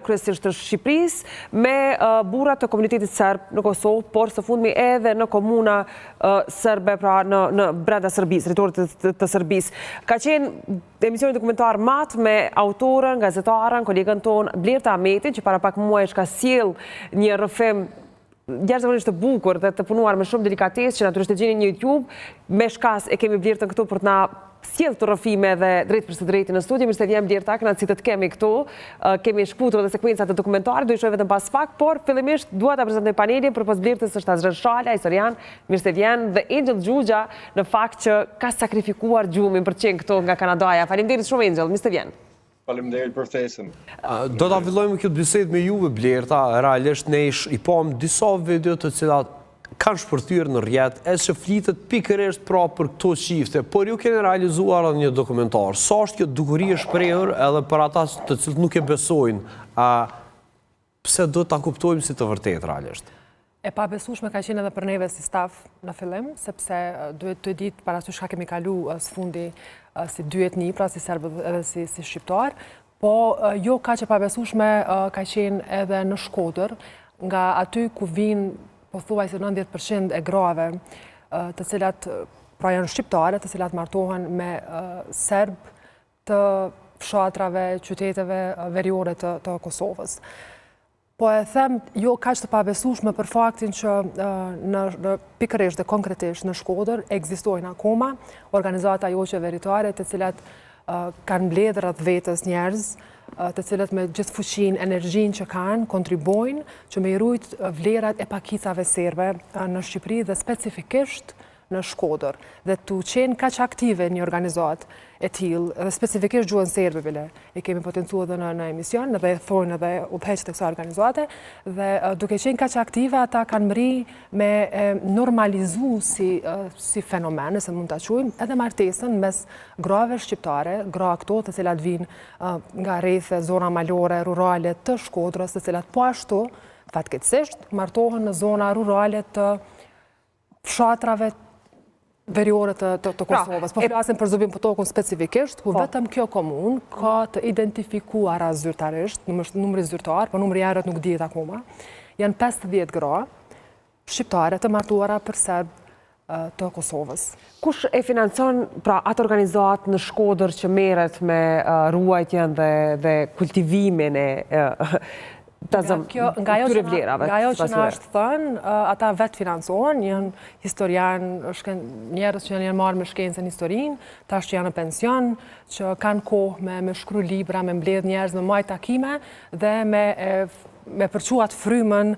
kryesisht të Shqipërisë me burrat të komunitetit serb në Kosovë, por së fundmi edhe në komuna serbe, pra në brenda Serbisë, territorit të Serbisë. Ka qenë emisioni dokumentar Mat me autorën, gazetaren, kolegën tonë Blerta Ahmetin, që para pak muajsh ka sjell një rrëfim jashtëzakonisht të bukur dhe të punuar me shumë delikatesë, që natyrisht e gjeni në YouTube. Me shkas e kemi Blertën këtu për të na sjell të rrëfime dhe drejt për së drejti në studio. Mirë se vjen Blerta, kënaqësi të kemi këtu. Kemi shkputur edhe sekuencat e dokumentarit, do i shohim vetëm pas pak, por fillimisht dua ta prezantoj panelin. Përpos Blertës është Azhrer Shala, historian, mirë se vjen, dhe Angel Xhuxha, në fakt që ka sakrifikuar gjumin për të qenë këtu nga Kanadaja. Faleminderit shumë Angel, mirë se vjen. Faleminderit për ftesën. Do ta fillojmë këtë bisedë me juve Blerta. Realisht ne i pam disa video të cilat kanë shpërthyer në rrjet, e që flitet pikërisht pra për këto çifte, por ju keni realizuar edhe një dokumentar. Sa është kjo dukuri e shprehur edhe për ata të cilët nuk e besojnë, pse do ta kuptojmë si të vërtetë realisht? E pabesueshme ka qenë edhe për neve si staf në fillim, sepse duhet të ditë parasysh ka kemi kalu sfundi si dy etni, pra si serbë edhe si shqiptar, po jo kaq e pabesueshme ka qenë edhe në Shkodër, nga aty ku vinë pothuajse 90% e grave të cilat pra janë shqiptare, të cilat martohen me serb të fshatrave, qyteteve veriore të Kosovës. Po e them jo kaq të pabesueshme për faktin që në pikërisht dhe konkretisht në Shkodër ekzistojnë akoma organizata jo qeveritare të cilat kanë mbledhur rreth vetës njerëz, të cilët me gjithë fuqinë, energjinë që kanë, kontribojnë që me i rujt vlerat e pakicave serbe në Shqipëri dhe specifikisht në Shkodër. Dhe të qenë kaq aktive një organizat e tillë, dhe specifikisht gjuhën serbe bile, e kemi potencuar edhe në emision, dhe thonë edhe udhëheqët e kësaj organizate, dhe duke qenë kaq aktive, ata kanë mri me normalizu si fenomen, nëse mund ta quajmë, edhe martesën mes grave shqiptare, gra këto të cilat vinë nga rrethe, zona malore, rurale të Shkodrës, të cilat po ashtu, fatkeqësisht, martohen në zona rurale të fshatrave veriore të Kosovës. Po flasim për Zubin Potokun specifikisht, ku vetëm kjo komunë ka të identifikuara zyrtarisht, numri zyrtar, po numri erët nuk dihet akoma, janë 50 gra shqiptare të martuara për serb të Kosovës. Kush e financon pra atë organizat në Shkodër që merret me ruajtjen dhe kultivimin e Nga ajo që na është thënë, ata vetë financohen, janë historian, njerëz që janë marrë me shkencën historinë, tash që janë në pension, që kanë kohë me shkru libra, me mbledh njerëz, me majt takime dhe me përquat frymën,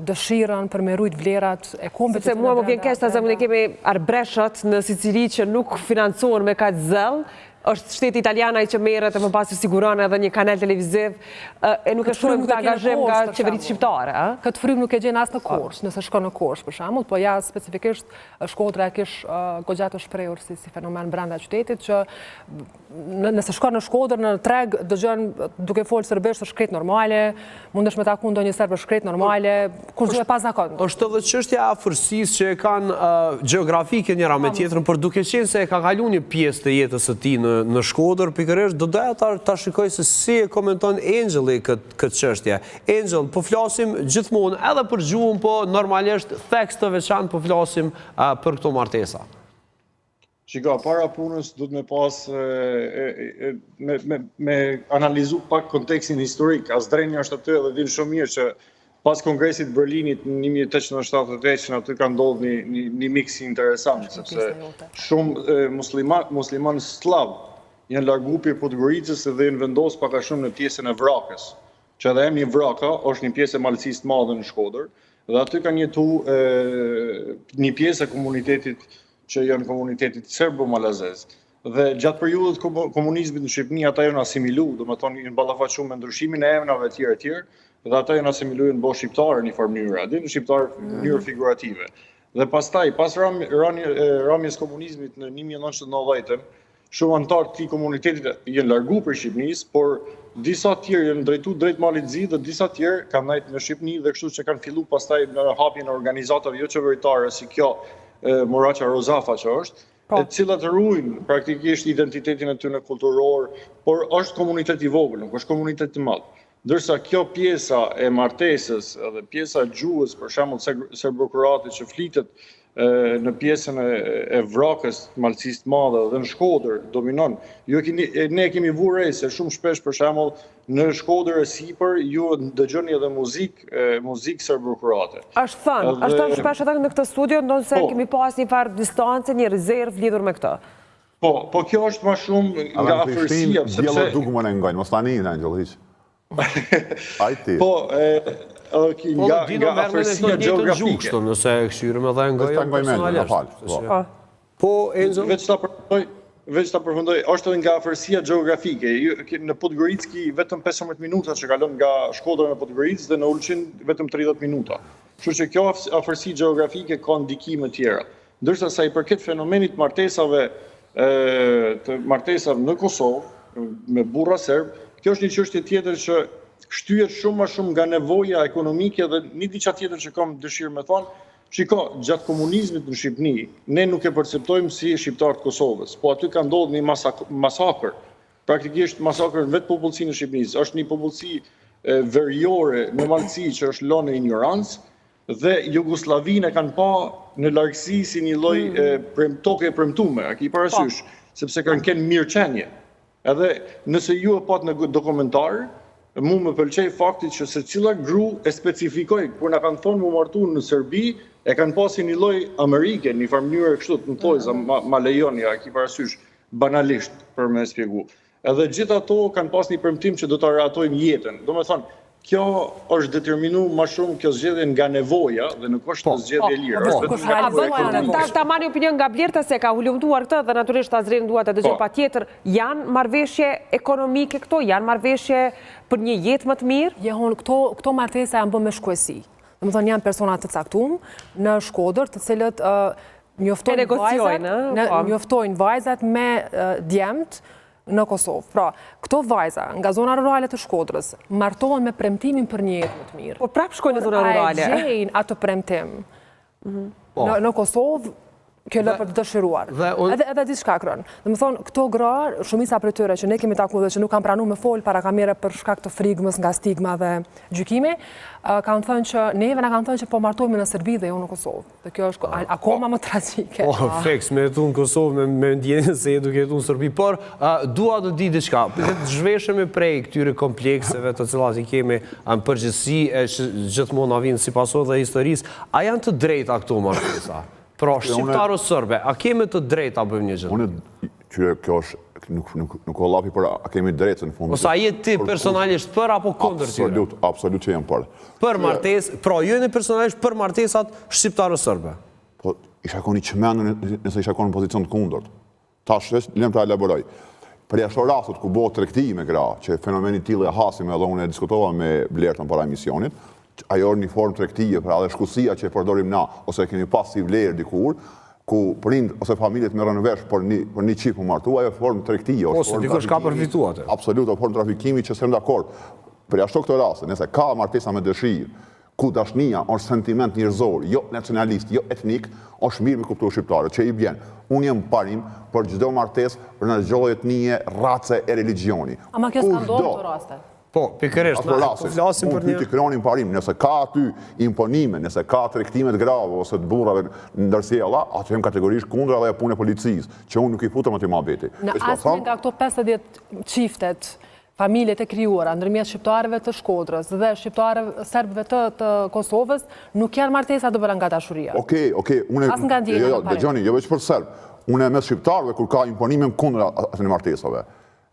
dëshirën për me rujt vlerat e kombit. Sepse mua më vjen keq ta ne kemi arbreshët në Sicili që nuk financohen me kaq zell. Është shteti italian ai që merret e më pas siguron edhe një kanal televiziv e nuk e shohim këtë angazhim nga qeveritë shqiptare, a? Këtë frymë nuk e gjen as në Korçë, nëse shkon në Korçë për shembull, po ja specifikisht Shkodra kish goxha të shprehur si fenomen brenda qytetit që nëse shkon në Shkodër në treg dëgjon duke folë serbisht është shkret normale, mundesh me taku ndonjë serb shkret normale, kurrë e pazakon. Është edhe çështja e afërsisë që e kanë gjeografike njëra me tjetrën, por duke qenë se e ka kaluar një pjesë të jetës së tij në Shkodër, pikërisht do doja ta shikoj se si e komenton Angeli këtë çështje. Angel, po flasim gjithmonë edhe për gjuhën, po normalisht tekst të veçantë po flasim për këto martesa. Shiko, para punës duhet me pas me analizu pak kontekstin historik. Azdreni është aty dhe din shumë mirë që pas Kongresit Berlinit në 1878 që aty ka ndodhur një miks interesant, sepse shumë musliman slav janë largu për Podgoricës dhe janë vendosur pak a shumë në pjesën e Vrakës, që edhe emri Vraka është një pjesë e malësisë të madhe në Shkodër, dhe aty kanë jetuar një pjesë e komunitetit që janë komunitetit serbo-malazez. Dhe gjatë periudhës komunizmit në Shqipëri ata janë asimilu, domethënë janë ballafaqur me ndryshimin e emrave të tjerë, dhe ata janë asimiluar në bosh shqiptarë në një farë mënyrë, në shqiptar në mënyrë figurative. Dhe pastaj, pas rrëmjes komunizmit në 1990, shumë anëtar të këtij komunitetit janë largu për Shqipërisë, por disa të tjerë janë drejtuar drejt Malit të Zi dhe disa të tjerë kanë ndajtur në Shqipëri dhe kështu që kanë filluar pastaj në hapjen e organizatave jo qeveritare si kjo Moraqa Rozafa që është, e cilat ruajnë praktikisht identitetin e tyre kulturor, por është komunitet i vogël, nuk është komunitet i madh. Ndërsa kjo pjesa e martesës edhe pjesa e gjuhës, për shembull serbokroati që flitet në pjesën e vrakës, malësisë të madhe dhe në Shkodër dominon. Ne kemi vure se shumë shpesh për shembull në Shkodër e sipër ju dëgjoni edhe muzikë serbokroate. Është thënë shpesh edhe në këtë studio, ndonë se kemi pas një farë distancë, një rezervë lidhur me këtë. Po kjo është më shumë nga afërsia, sepse dukë më në ngajnë, mos tani në Angel hiç. Ajti. Po, nga afërsia gjeografike. Nëse këshyrëm edhe ngajnë personalisht. Po, Enzo? Veç ta përfundoj, është edhe nga afërsia gjeografike. Në Podgoricki vetëm 15 minuta që kalon nga Shkodra në Podgoricë dhe në Ulqin vetëm 30 minuta. Kështu që kjo afërsi gjeografike ka ndikime tjera. Ndërsa sa i përket fenomenit martesave në Kosovë me burra serb, kjo është një çështje tjetër që shtyhet shumë më shumë nga nevoja ekonomike dhe një diçka tjetër që kam dëshirë me thonë, shiko, gjatë komunizmit në Shqipëni, ne nuk e perceptojmë si shqiptarët Kosovës, po aty ka ndodhur një masakër, praktikisht masakër vetë popullsinë në Shqipëni, është një popullsi veriore në malësi që është lënë në ignorancë dhe Jugosllavinë e kanë pa në largësi si një lloj toke e premtuar, a ke parasysh, sepse kanë kenë mirëqenie. Edhe nëse ju e pat në dokumentar, mu më pëlqej fakti që se cila gru e specifikoj, kur na kanë thonë mu martu në Serbi, e kanë pasi një lloj Amerike, një farë mënyrë kështu të thojza, ma lejoni, a ki parasysh, banalisht për me spjegu. Edhe gjithë ato kanë pas një premtim që do të ratojnë jetën. Do me thonë, kjo është determinu ma shumë kjo zgjedhje nga nevoja dhe nuk është të zgjedhje lirë. Ta marrë opinion nga Blerta se ka hulumtuar këtë dhe naturisht Azrin duhet të dëgjoj pa tjetër. Janë marrëveshje ekonomike këto? Janë marrëveshje për një jetë më të mirë? Këto martesa janë bërë me shkuesi. Dhe më thonë janë personat të caktum në Shkodër të cilët njoftojnë vajzat me djemt në Kosovë. Pra, këto vajza nga zona rurale të Shkodrës martohen me premtimin për një jetë më të mirë. Po prapë shkojnë në zona rurale. A e gjejnë atë premtim në Kosovë, kjo lë për të dëshiruar. Edhe diçka krën. Dhe më thonë, këto gra, shumica për tyre që ne kemi taku dhe që nuk kanë pranu me folë para kamere për shkak të frigmës nga stigma dhe gjykimi, kanë thënë që neve na kanë thënë që po martohemi në Serbi dhe jo në Kosovë. Dhe kjo është akoma më tragjike. Po, feks, me jetu në Kosovë, me ndjenjën se jetu jetu në Serbi, por dua të di diçka, të zhveshemi prej këtyre komplekseve të cilat i kemi në përgjithësi e që gjithmonë avinë si pasojë dhe historisë, a janë të drejta këto martesa? Pra, shqiptarë o sërbe, a kemi të drejta bëjmë një gjithë? Unë, që kjo është, nuk o lapi për a kemi drejtë në fundë. Ose a jetë ti personalisht për apo kondër tyre? Absolut që jem për. Për martes, pra, ju e një personalisht për martesat shqiptarë o sërbe? Po, isha koni qmenë nëse isha koni në pozicion të kundërt. Ta shresh, lem të elaboroj. Për jashtë rastët ku bëhë tregti me gra, që fenomeni tillë e hasim edhe unë e diskutova me Blertën para emisionit, ajo është një formë tregtie, pra dhe shkusia që e përdorim na, ose kemi pas si vlerë dikur, ku prind ose familjet me rënë vesh për një qip më martu, ajo formë tregtie. Ose dikush ka përfituar. Absolut, o formë trafikimi që sem dakord. Për jashtë këtë raste, nëse ka martesa me dëshirë, ku dashnia është sentiment njerëzor, jo nacionalist, jo etnik, është mirë me kuptu shqiptare, që i bjen. Unë jem parim për çdo martesë për në çdo etnie, race e religioni. Ama kjo s'ka ndodhur këto raste. Po, pikërisht, po flasim për një... Unë kronin parim, nëse ka aty imponime, nëse ka tregtimet grave ose të burrave ndërsjella, atë jem kategorisht kundra dhe punë e policisë, që unë nuk i futem aty muhabeti. Në asnjë nga këto 50 çiftet, familjet e krijuara ndërmjet shqiptarëve të Shkodrës dhe shqiptarëve serbëve të Kosovës, nuk janë martesa të bëra nga dashuria. Okej, unë dëgjoni, jo vetëm për serb. Unë mes shqiptarëve kur ka imponime kundra atyre martesave.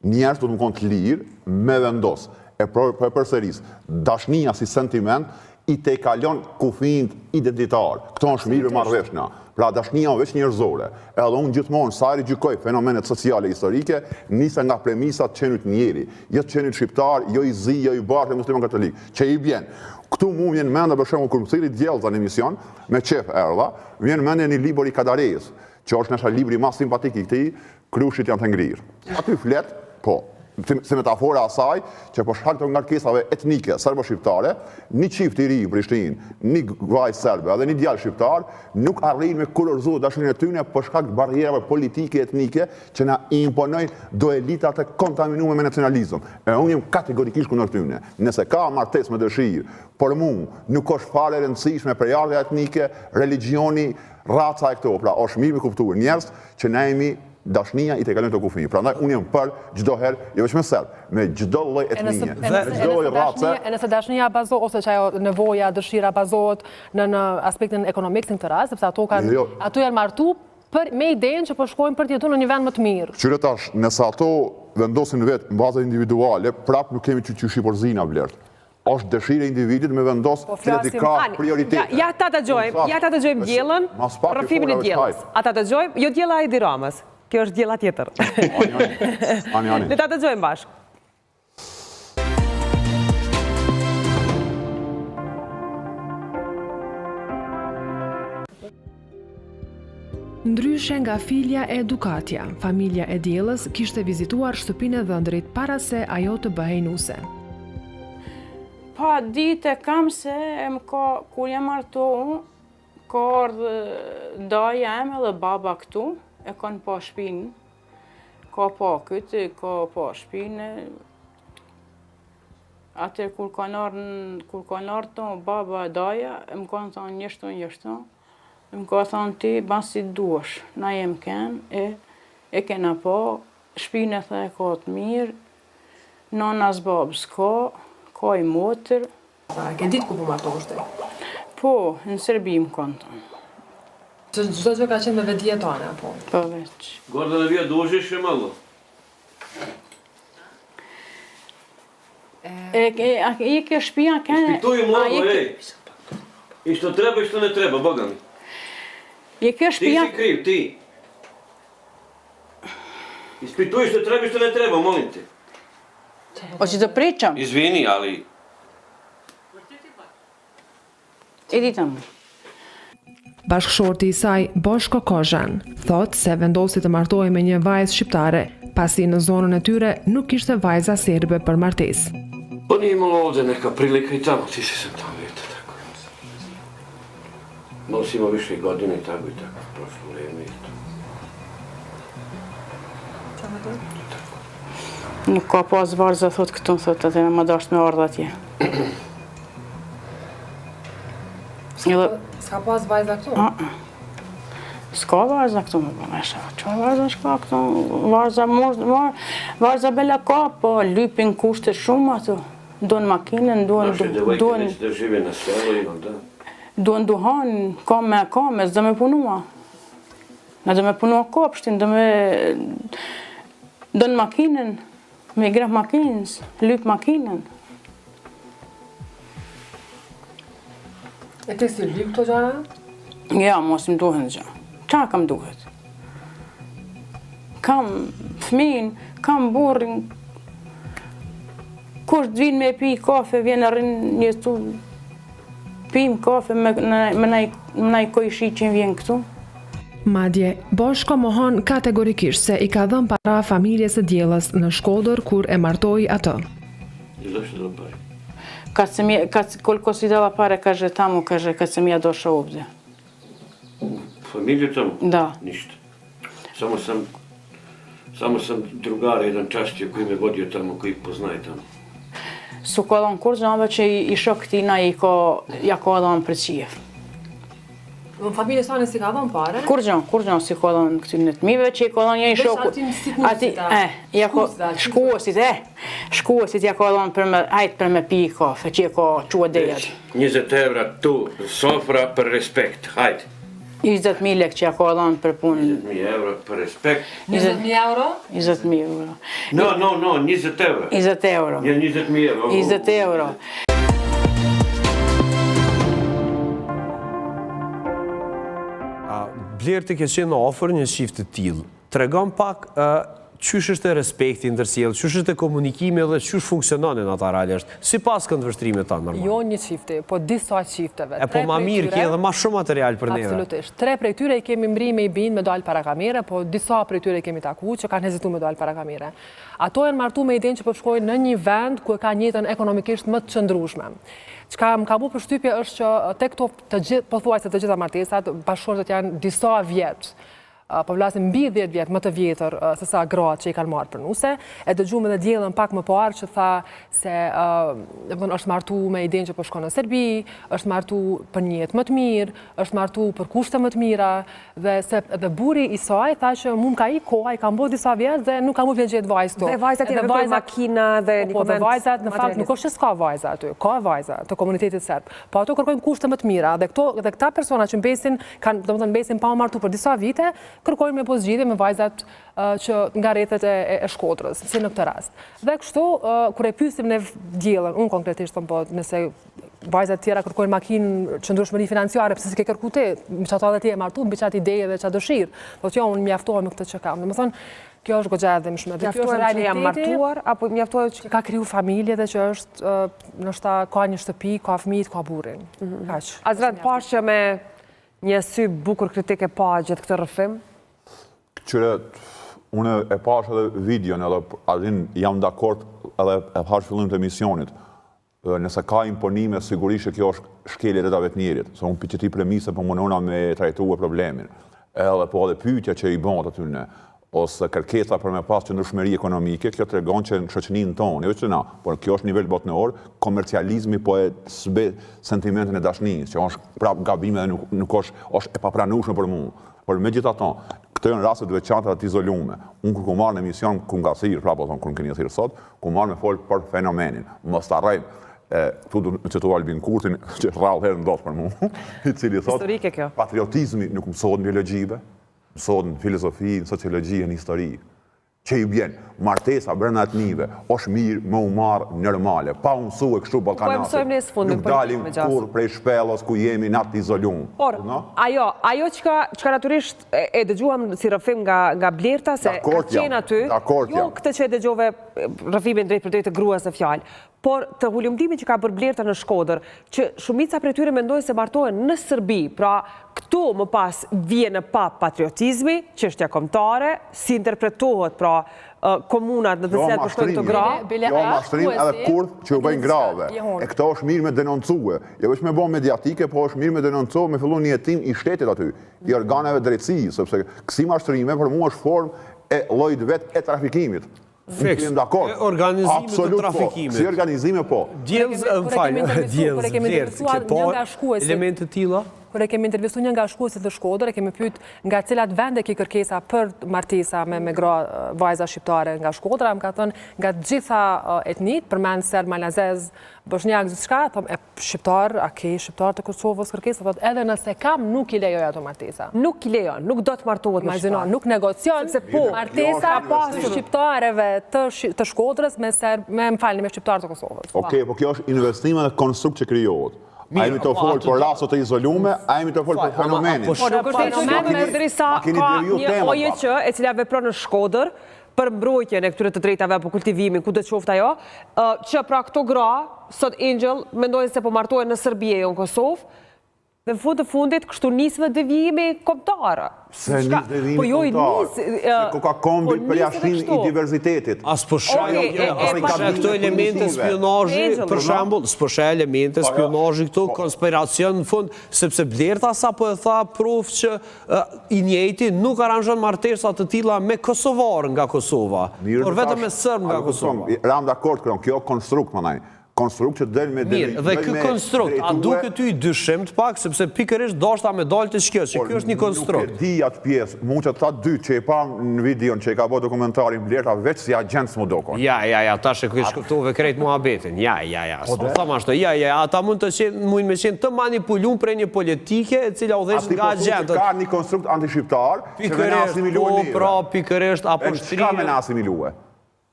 Njerëz do të më konë të lirë me vendos. E përsëris, dashnia si sentiment i te kalon kufijin identitar. Këto është mirë me marrëveshja. Pra dashnia veç njerëzore. Edhe unë gjithmonë sa i gjykoj fenomenet sociale historike, nisa nga premisat qenit njeri. Jo qenit shqiptar, jo i zi, jo i bardhë, musliman katolik. Që i bjen. Këtu mu vjen menda për shembull kur më thiri djellza në emision, me qef erdha, vjen mendja një libër i Kadarejës, që është nësha libri mas simpatik i këtij, Krushit janë të ngrirë. Aty flet, po, si metafora asaj, që për shkak të ngarkesave etnike serbo-shqiptare, një qift i ri në Prishtinë, një vajzë serbe dhe një djalë shqiptar, nuk arrin me kulorëzuar dashurinë e tyre për shkak të barrierave politike etnike që na imponojnë do elitat e kontaminuar me nacionalizëm. E unë jam kategorikisht kundër tyre. Nëse ka martesë me dëshirë, por mua nuk është fare e rëndësishme përjardhja etnike, religioni, raca e këto. Pra, është mirë me kuptuar njerëz që na jemi dashnia i të kalojnë të kufijë. Prandaj unë jam për çdo herë, jo vetëm serb, me çdo lloj etnie, me çdo lloj race. E nëse dashnia bazohet ose që ajo nevoja, dëshira bazohet në aspektin ekonomik në këtë rast, sepse ato janë martu me idenë që po shkojnë për të jetuar në një vend më të mirë. Qyre tash, nëse ato vendosin vetë në baza individuale, prap nuk kemi që shqipërzina vlerë. Është dëshirë e individit me vendos që ti ka prioritete. Ja ta dëgjojmë diellën, rrëfimin e diellës. Ata dëgjojmë, jo diella e Edi Ramës. Kjo është diella tjetër. Ani. Le ta dëgjojmë bashkë. Ndryshe nga filja e Dukatia, familja e diellës kishte vizituar shtëpinë e dhëndrit para se ajo të bëhej nuse. Pa ditë kam se kur jam martohu, ka ardhë daja eme dhe baba këtu, e kanë pa shpinë, ka pa këtë, ka pa shpinë. Atër kur kanë ardhë të baba e daja, më kanë thonë njështon, më kanë thonë ti, basi duash, na jem kenë, e kena pa, shpinë e the ka të mirë, nanas babës ka i motër. A ke ditë ku po martoheshte? Po, në Serbi më kanë thonë. Çdo gjë ka qenë me vetdije tone, apo? Po veç. Guarda la via dove esce malo. I ke shpija kene... Ispituj malo, ej. I što treba i što ne treba, boga mi. I ke Ti shpija... si kriv, ti. Ispituj što treba i što ne treba, molim te. Hoće da pričam? Izvini, ali... Idi tamo. Bashkëshorti i saj, Boshko Kozhan, thot se vendosi të martohej me një vajzë shqiptare, pasi në zonën e tyre nuk kishte vajza serbe për martesë. Pa nije imalo ovdje neka prilika i tamo, ti si sam tamo, vidite, tako. Malo si imao više godine i tako, prošlo vrijeme isto. Nuk ka pas varza, thot këtu, thot atë më dasht me ardha atje. S'ka pas vajza këtu? S'ka varza këtu me përmesha. Qa varza shka këtu? Varza bela ka, po lypin kushte shumë ato. Donë makinën, Naše devojke neće da žive na selu, ima da. Donë duhan, kame, s'do me punua. Na do me punua kopshtin, donë makinën, me gref makinës, lyp makinën. E ti si lyp këto gjana? Ja, mos më duhen gjë. Qa kam duhet? Kam fëmin, kam burrin. Kush të vinë me pi kafe, vjen arrin njëtu, pim kafe me naj kojshi që vjen këtu. Madje, Boshko mohon kategorikisht se i ka dhënë para familjes së diellës në Shkodër kur e martoi atë. I zašto da pari? Koliko si dala pare, kaže tamo, kaže kad sam ja došao ovdje. Familiju tamo? Da. Ništa. Samo sam drugara, jedan čašćio koji me vodio tamo, koji poznaje tamo. Su kolon Kurzanove që i shok tina ja kolon për qijev. Në familje sane si ka dhënë pare? Kurzan si kolon këtyre të mive që i kolon një i shoku. Shkuosit ja kolon për me pi kafe, që i ka qua dhejat. 20 evra tu, sofra për respekt, hajde. 20.000 lek që ja kolon për punë. 20.000 evra për respekt. 20.000 euro? 20.000 euro. No, 20 evra. 20 euro. Një 20.000 evra. 20 euro. Blerë të ke qenë ofër një shift të tillë. Tregon pak qysh është e respekti ndërsjellë, qysh është e komunikimi dhe qysh funksiononin ata realisht, si pas kënd vështrimet ta normal. Jo një qifti, po disa qifteve. E po ma mirë ke edhe ma shumë material për neve. Absolutisht. 3 prej tyre i kemi mri me i bind me dalë para kamere, po disa prej tyre i kemi taku që kanë hezitu me dalë para kamere. Ato janë martu me idenë që përshkojnë në një vend ku e ka njëtën ekonomikisht më të qëndrueshme. Çka më ka bu përshtypje është që tek këto pothuajse të gjitha martesat, bashkëshortet janë disa vjet. Po vlasim mbi 10 vjet më të vjetër se sa gratë që i kanë marrë për nuse. E dëgjuam edhe diellën pak më parë që tha se është martu me idenë që po shkon në Serbi, është martu për një jetë më të mirë, është martu për kushte më të mira dhe burri i saj tha që mu ka i koha, i ka mbo disa vjet dhe nuk ka mu vjen gjetë vajzë to. Dhe vajzat i veprojnë makina dhe një Po dhe vajzat në fakt nuk është që s'ka vajza aty, ka vajza të komunitetit serb. Po ato kërkojnë kushte më të mira dhe këta persona që mbesin kanë domethënë mbesin pa martu për disa vite, kërkojnë me zgjidhje me vajzat që nga rrethet e Shkodrës, si në këtë rast. Dhe kështu, kur e pyesim ne diellën, unë konkretisht po nëse vajzat tjera kërkojnë makinë qëndrueshmëri financiare, pse s'ke kërku ti, mbi çata edhe ti e martu, mbi çat ideje dhe çat dëshirë. Po jo, unë mjaftohem me këtë që kam. Domethënë, kjo është goxha e dëmshme. Mjaftohet që jam martuar apo mjaftohet që ka kriju familje dhe që është ndoshta ka një shtëpi, ka fëmijët, ka burrin. Kaq. Azrat pash që me një sy bukur kritike pa gjithë këtë rrëfim? Qyre, unë e pash edhe videon, edhe adin jam dakord edhe e pash fillim të emisionit. Nëse ka imponime, sigurisht që kjo është shkelje rretave të njerit. Se unë për qëti premise për mënona me trajtu e problemin. Edhe po edhe pyetja që i bëhet aty në, ose kërkesa për me pas qëndrueshmëri ekonomike, kjo tregon që në shoqërinë tonë, jo që na, por kjo është nivel botëror, komercializmi po e sbe sentimentin e dashurisë, që është prap gabim dhe nuk është e papranueshme për mua. Por megjithatë, këto janë raste të veçanta të izolume. Unë kur marr në emision ku nga thirr, prapë thon kur keni thirr sot, ku marr me fol për fenomenin. Mos ta rrejmë këtu do të thotë Albin Kurtin, që rrallë herë ndot për mua, i cili thotë historike kjo. Patriotizmi nuk mësohet në biologjive, mësohet në filozofi, në sociologji, në histori. Që i bjen, martesa brenda etnive, është mirë më u marë normale, pa u mësue kështu ballkanase. Nuk dalim kur prej shpellës ku jemi natë izolum. Por, ajo çka natyrisht e dëgjuam si rrëfim nga Blerta, se ka qenë aty, jo këtë që e dëgjove rrëfimin drejt për drejt të gruas në fjalë, por të hulumtimin që ka bërë Blerta në Shkodër, që shumica prej tyre mendojnë se martohen në Serbi, pra këtu më pas vjen në pa patriotizmi, çështja kombëtare, si interpretohet pra komunat në të cilat përshkojnë të gra. Jo mashtrim edhe kurth që u bëjnë grave. E këto është mirë me denoncue. Jo vetëm me bën mediatike, po është mirë me denoncue, me fillu një hetim i shtetit aty, i organeve drejtësi, sepse kësi mashtrime për mua është formë e llojit vet e trafikimit. Fiks, organizime të trafikimit. Si organizime po. Djelz, më falë, elemente tilla. Kur e kemi intervistu një nga shkuesit të Shkodër, e kemi pyet nga cilat vende ki kërkesa për martesa me gra vajza shqiptare nga Shkodra, më ka thënë nga gjitha etnit, përmend serb, malazez, bosnjak, gjithçka, thom e shqiptar, a ke shqiptar të Kosovës kërkesa, thot edhe nëse kam nuk i lejoj ato martesa. Nuk i lejon, nuk do të martohet me shqiptar. Nuk negocion se po martesa pas shqiptareve të Shkodrës me serb, me shqiptar të Kosovës. Okej, po kjo është investim dhe konstrukt që krijohet. A jemi të folë për rasët të izolume, a jemi të folë për fenomenin. Por nuk është fenomenin ndërsa ka një OJQ e cila vepron në Shkodër për mbrojtjen e këtyre të drejtave apo kultivimin, ku do të qoftë ajo, që pra këto gra, sot Angel, mendojnë se po martohen në Serbi e jo në Kosovë, dhe në fund të fundit, kështu nisë dhe devijimi kombëtar. Se nisë devijimi kombëtar, se ku ka kombi për jashtim i diversitetit. As po shaj këto elemente spionazhi, për shembull, s'po shaj elemente spionazhi këtu, konspiracion në fund, sepse Blerta sa po e tha prof që i njëjti nuk aranxhon martesa të tilla me kosovar nga Kosova, por vetëm me serb nga Kosova. Ram dakord këron, kjo konstrukt mënaj. Konstrukt që del me... Mirë, dhe kë konstrukt, a duke ty i dyshimt pak, sepse pikërisht doshta me dalë të shkjo, që kjo është një konstrukt. Nuk e di atë pjesë, mu që ta dy që i pa në videon që i ka bo dokumentarin Blerta, veç si agent s'mu dokon. Ja, ta shë kështë shkëptove krejt muhabetin, ja, s'po thama shto, ata mund me qenë të manipulun për një politike e cila u dhesh nga agentët. Ka një konstrukt anti-shqiptar, që me në asimilue pikërisht, apo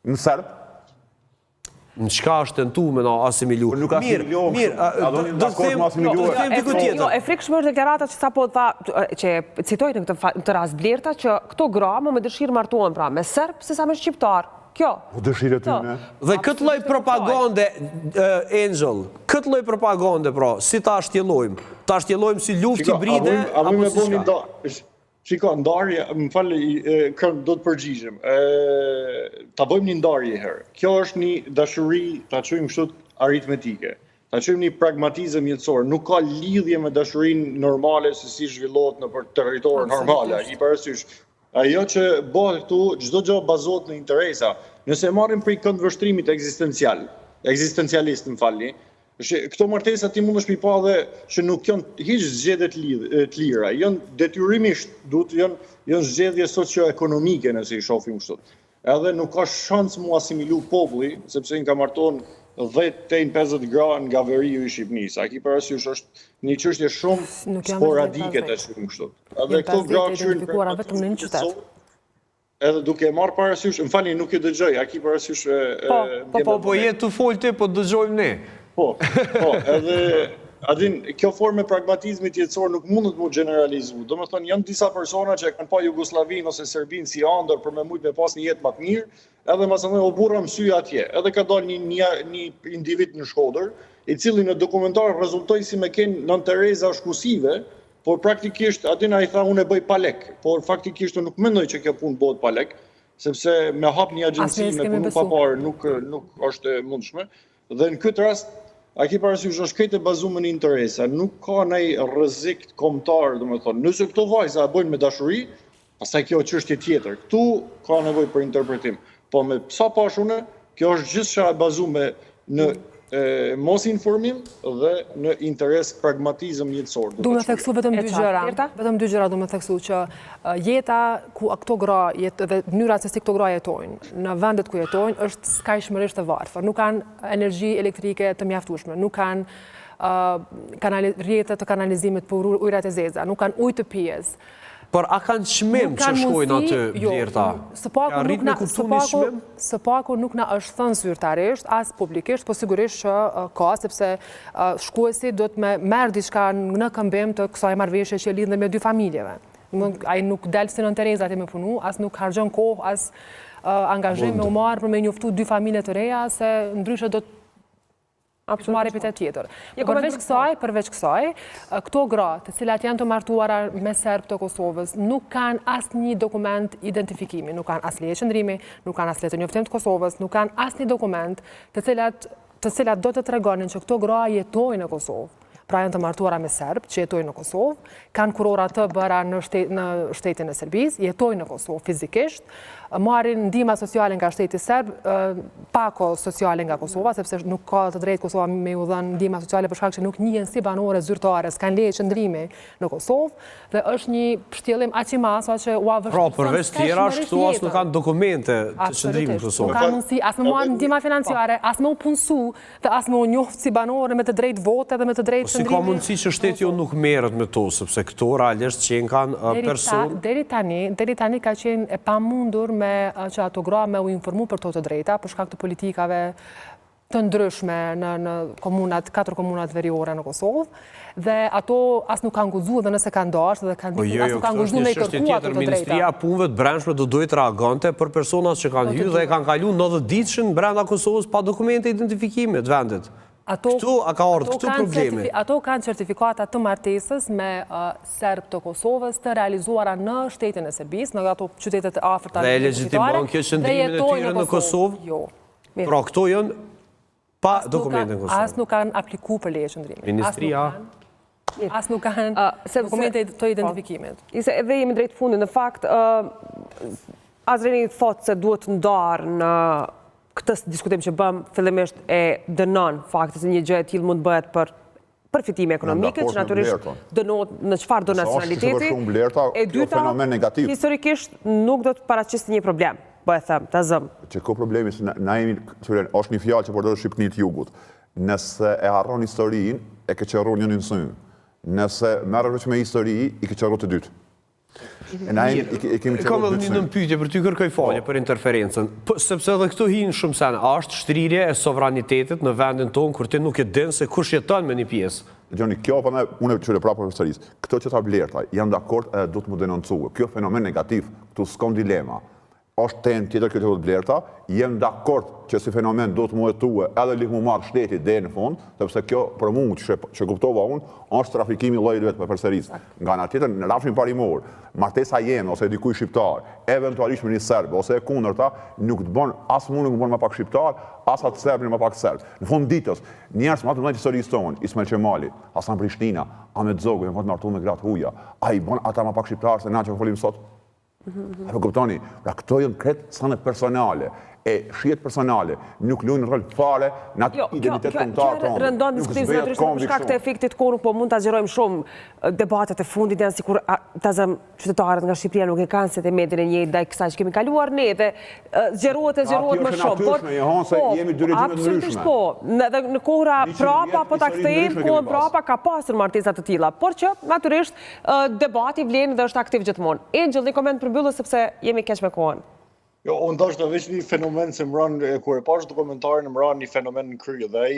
Në Serb? Në qka është tentu me na asimilu? Nuk asimilu, do të them e frikshme është deklarata që sa po tha, që citoj në këtë rast Blerta, që këto gra më me dëshirë martohen pra me serb, se sa me shqiptar. Kjo. Po dëshirë ty me. Dhe këtë lloj propagande, Angel, këtë lloj propagande, pra, si ta shtjellojmë? Ta shtjellojmë si luftë hibride, apo si çka? Shiko, ndarje, më falë, do të përgjigjem. Ta bëjmë një ndarje herë. Kjo është një dashuri, ta qojmë kështu aritmetike. Ta qojmë një pragmatizëm jetësor. Nuk ka lidhje me dashurinë normale se si zhvillohet në territorë normale. I parasysh, ajo që bëhet këtu, çdo gjë bazohet në interesa. Nëse marrim prej këndvështrimit ekzistencialist, më falni, këto martesa ti mund është mi pa dhe që nuk janë hiç zgjedhje të lira, janë detyrimisht janë zgjedhje socio-ekonomike nëse i shohim kështu. Edhe nuk ka shans mu asimilu populli, sepse në ka marton 10-50 gra nga veriu i Shqipërisë. A ki parasysh është një çështje shumë sporadike të shumë kështu. Edhe këto gra identifikuara vetëm në një qytet. Edhe duke marrë parasysh, më falni, nuk e dëgjoj, a ki parasysh... Po jetë të folë ti, po dëgjojmë ne. Po, edhe adin, kjo formë e pragmatizmit jetësor nuk mundet mu generalizu. Do me thënë, janë disa persona që kanë pa Jugoslavinë ose Serbinë si andër për me mujtë me pas një jetë më të mirë, edhe më së o burra mësy atje. Edhe ka dalë një individ në Shkodër, i cili në dokumentar rezultoj si me kenë Nën Tereza shkusive, por praktikisht, adin a i tha unë e bëj palek, por faktikisht nuk mendoj që kjo punë bëhet palek, sepse me hap një agjenci me punu pa parë nuk është mundshme. Dhe në këtë rast, a ki parasysh është këtë e bazuar në interesa, nuk ka ndonjë rrezik kombëtar, domethënë, nëse këto vajza e bëjnë me dashuri, pastaj kjo është çështje tjetër. Ktu ka nevojë për interpretim. Po me sa pash unë, kjo është gjithçka e bazuar në mos informim dhe në interes pragmatizëm jetësor. Du me theksu vetëm dy gjëra, du me theksu që jeta ku këto gra, dhe mënyra se si këto gra jetojnë, në vendet ku jetojnë, është skajshmërisht e varfër. Nuk kanë energji elektrike të mjaftueshme, nuk kanë rrjete të kanalizimit për ujërat e zeza, nuk kanë ujë të pijes. Por a kanë çmim që shkojnë aty Blerta? Së paku nuk na është thënë zyrtarisht, as publikisht, po sigurisht që ka, sepse shkuesi do të merr diçka në këmbim të kësaj marrëveshje që lidhet me dy familjeve. Ai nuk del si Nën Tereza me punu, as nuk harxhon kohë, as angazhim me u marrë për me njoftu dy familje të reja, se ndryshe do të marrë epitet tjetër. Përveç kësaj, këto gra të cilat janë të martuara me serb të Kosovës nuk kanë asnjë dokument identifikimi, nuk kanë as leje qëndrimi, nuk kanë as leje të njoftim të Kosovës, nuk kanë asnjë dokument të cilat do të tregonin që këto gra jetojnë në Kosovë. Pra janë të martuara me serb që jetojnë në Kosovë, kanë kurora të bëra në shtetin e Serbisë, jetojnë në Kosovë fizikisht, marrin ndihmë sociale nga shteti serb, pako sociale nga Kosova, sepse nuk ka të drejtë Kosova me u dhënë ndihmë sociale për shkak që nuk njihen si banore zyrtare, s'kan leje qëndrimi në Kosovë, dhe është një shtjellim aq i madh sa që ua vështirë. Pra, përveç tjera, këtu as nuk kanë dokumente të qëndrimit në Kosovë. Nuk kanë mundësi as me marrë ndihmë financiare, as me u punësu, dhe as me u njohur si banore me të drejtë vote dhe me të drejtë si ka mundësi që shteti jo nuk merret me to, sepse këto realisht që kanë person... Deri tani ka qenë e pamundur me që ato gra me u informu për to të drejta, për shkak të politikave të ndryshme në komunat, 4 komunat veriore në Kosovë, dhe ato as nuk kanë guxuar dhe nëse kanë dashur dhe kanë ditur as nuk kanë guxuar me kërkuar ato të drejta. Ministria e Punëve të Brendshme do duhet reagante për personat që kanë hyrë dhe kanë kaluar 90 ditëshin brenda Kosovës pa dokumente identifikimi të vendit. Këtu a ka ardhur këtu problemi. Ato kanë certifikata të martesës me serb të Kosovës të realizuara në shtetin e Serbisë, në ato qytetet e afërta dhe legjitimon kjo qëndrimin e tyre në Kosovë? Jo. Pra këto janë pa dokumente në Kosovë. As nuk kanë aplikuar për leje qëndrimi. Ministria as nuk kanë dokumente të identifikimit. Edhe jemi drejt fundit, në fakt Azreni thotë se duhet ndarë në këtë diskutim që bëm fillimisht e dënon fakti se një gjë e tillë mund bëhet për përfitime ekonomike, që natyrisht dënohet në çfarë do nacionaliteti. E dyta, historikisht nuk do të paraqisë një problem, po e them, ta zëm. Që ka problemi se na jemi, është një fjalë që përdoret Shqipërinë të Jugut. Nëse e harron historinë, e ke qerron një në sy. Nëse merresh me histori, i ke qerron të dytë. E na i kemi Kam edhe një pyetje për ty, kërkoj falje për interferencën. Sepse edhe këtu hinë shumë sen, a është shtrirje e sovranitetit në vendin tonë kur ti nuk e din se kush jeton me një pjesë? Gjoni, kjo për unë e qyre prapë profesorisë, këto që ta Blerta, janë dakord edhe du të më denoncuë. Kjo fenomen negativ, këtu s'kom dilema. Është ten tjetër kjo të Blerta, jem dakord që si fenomen do të më etue edhe lik mu marë shtetit dhe në fund, sepse kjo për mu që kuptova unë, është trafikimi llojit vetë për përsërisë. Nga nga tjetër, në rafshin parimor, martesa jeme ose dikuj shqiptar, eventualisht me një serb, ose e kundërta, nuk të bën, as mu nuk bën më pak shqiptar, as atë serbin më pak serb. Në fund ditës, njerëz më të mëdhenj historisë tonë, Ismail Qemali, Hasan Prishtina, Ahmet Zogu, janë të martu me gratë huja, a i bën ata më pak shqiptar se na që folim sot? Apo kuptoni, pra këto janë kretë sanë personale, e shihet personale, nuk luajnë rol fare në atë identitet kombëtar tonë. Kjo rëndon diskutimin natyrisht për shkak të efektit kohë, po mund ta zgjerojmë shumë debatet e fundit janë sikur ta zëm qytetarët nga Shqipëria nuk e kanë se te median e njëjtë ndaj kësaj që kemi kaluar ne dhe zgjerohet më shumë. Po, jemi dy regjime të ndryshme. Po, edhe në kohra prapa po ta kthejmë, kohën prapa ka pasur martesa të tilla, por që natyrisht debati vlen dhe është aktiv gjithmonë. Angel, një koment përmbyllës sepse jemi keq me kohën. Jo, unë dashtë veç një fenomen se kur e pash dokumentarin më ranë një fenomen në krye dhe ai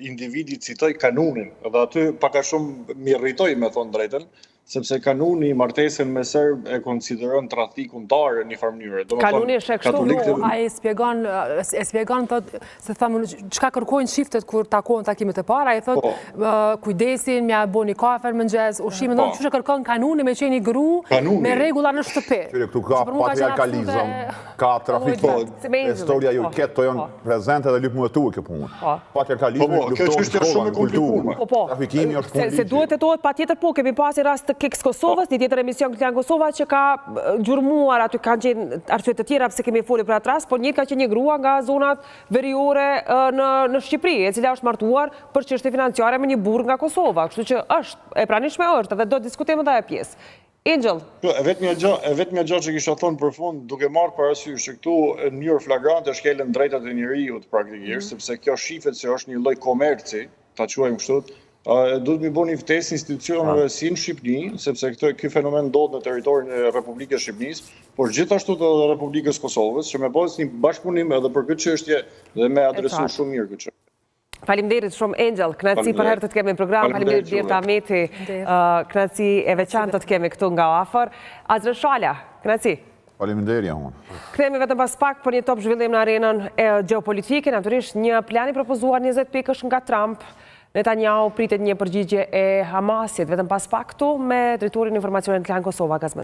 individi citoj kanunin dhe aty paka shumë më irritoj me thonë drejten, sepse kanuni martesën me serb e konsideron trafik untar në një farë mënyrë. Kanuni është kështu, ai e shpjegon thotë se thamë çka kërkojnë shiftet kur takohen takimet e para, ai thotë kujdesin, mja bëni kafe mëngjes, ushqimin do çu kërkon kanuni me qenë gru me rregulla në shtëpi. Këtu ka patriarkalizëm, ka trafik, historia ju keto janë prezente dhe lyp muetu kjo punë. Patriarkalizmi lufton kulturë. Trafikimi është punë. Se duhet të tohet patjetër po, kemi pasur rast të Keks Kosovës, një tjetër emision Klan Kosova që ka gjurmuar, aty kanë qenë arsye të tjera pse kemi folur për atë rast, por njëjtë ka qenë një grua nga zonat veriore në Shqipëri, e cila është martuar për çështje financiare me një burr nga Kosova, kështu që është e pranishme është dhe do të diskutojmë edhe ajo pjesë. Angel. E vetmja gjë që kisha thonë për fund, duke marrë parasysh që këtu në mënyrë flagrante shkelen drejtat e njerëzit praktikisht, sepse kjo shifet se është një lloj komerci, ta quajmë kështu. Duhet mi bëni ftesë institucioneve si në Shqipëni, sepse ky fenomen ndodh në territorin e Republikës Shqipërisë, por gjithashtu edhe Republikës Kosovës, që me pas një bashkëpunim edhe për këtë çështje dhe me adresu shumë mirë këtë çështje. Faleminderit shumë Angel, kënaqësi për herë të kemi në program. Faleminderit Blerta Ahmeti, kënaqësi e veçantë të kemi këtu nga afër. Azra Shala, kënaqësi. Faleminderit unë. Kthehemi vetëm pas pak për një top zhvillim në arenën e gjeopolitike, natyrisht një plan i propozuar 20 pikësh nga Trump. Netanyahu pritet një përgjigje e Hamasit, vetëm pas pak këtu me drejtorin e informacionit Klan Kosova Gazmet.